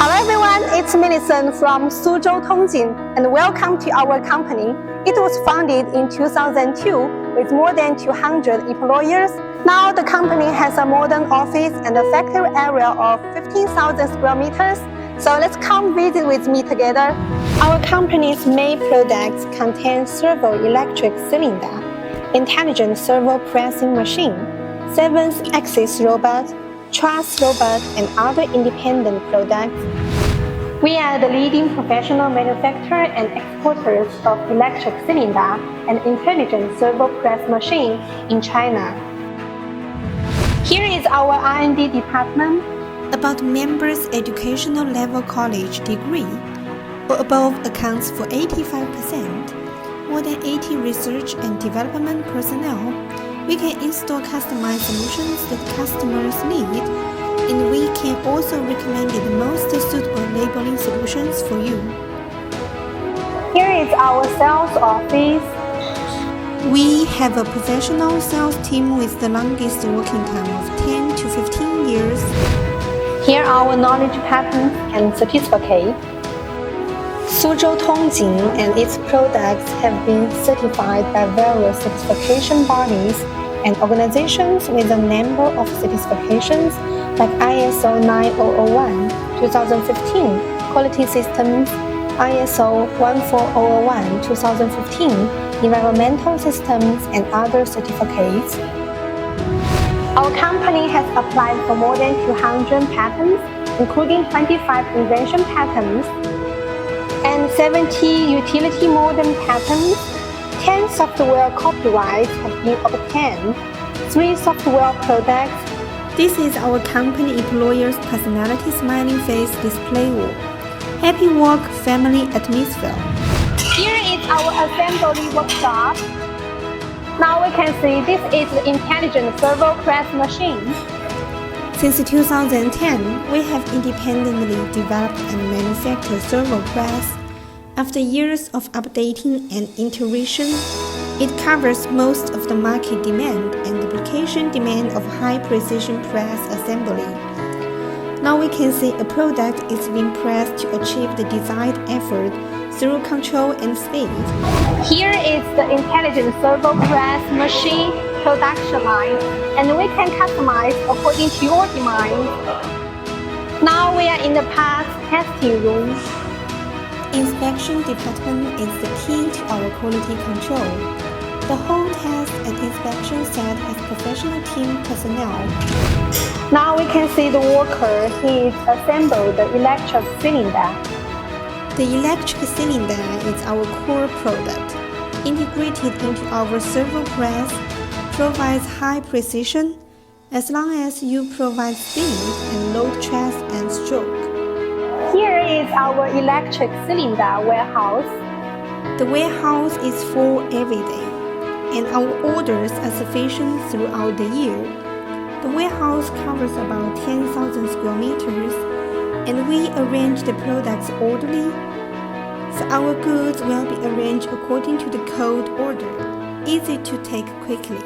Hello everyone, it's Millicent from Suzhou Tongjin and welcome to our company. It was founded in 2002 with more than 200 employees. Now the company has a modern office and a factory area of 15,000 square meters. So let's come visit with me together. Our company's main products contain servo electric cylinder, intelligent servo pressing machine, 7-axis robot, truss robot, and other independent products. We are the leading professional manufacturer and exporters of electric cylinder and intelligent servo press machine in China. Here is our R&D department. About members' educational level college degree or above accounts for 85%. More than 80 research and development personnel. We can install customized solutions that customers need, and we can also recommend the most suitable labeling solutions for you. Here is our sales office. We have a professional sales team with the longest working time of 10 to 15 years. Here are our knowledge patents and certificates. Suzhou Tongjin and its products have been certified by various certification bodies and organizations with a number of certifications like ISO 9001, 2015, Quality Systems, ISO 14001, 2015, Environmental Systems, and other certificates. Our company has applied for more than 200 patents, including 25 invention patents, and 70 utility modem patents. 10 software copyrights have been obtained, 3 software products. This is our company employers' personality smiling face display wall. Happy work family atmosphere. Here is our assembly workshop. Now we can see this is the intelligent servo press machine. Since 2010, we have independently developed and manufactured servo press. After years of updating and iteration, it covers most of the market demand and application demand of high-precision press assembly. Now we can see a product is being pressed to achieve the desired effort through control and speed. Here is the intelligent servo press machine production line, and we can customize according to your demand. Now we are in the parts testing room. Inspection department is the key to our quality control. The whole test and inspection set has professional team personnel. Now we can see the worker. He assembled the electric cylinder. The electric cylinder is our core product. Integrated into our servo press, provides high precision as long as you provide speed and low stress and stroke. Here is our electric cylinder warehouse. The warehouse is full every day, and our orders are sufficient throughout the year. The warehouse covers about 10,000 square meters, and we arrange the products orderly, so our goods will be arranged according to the code order, easy to take quickly.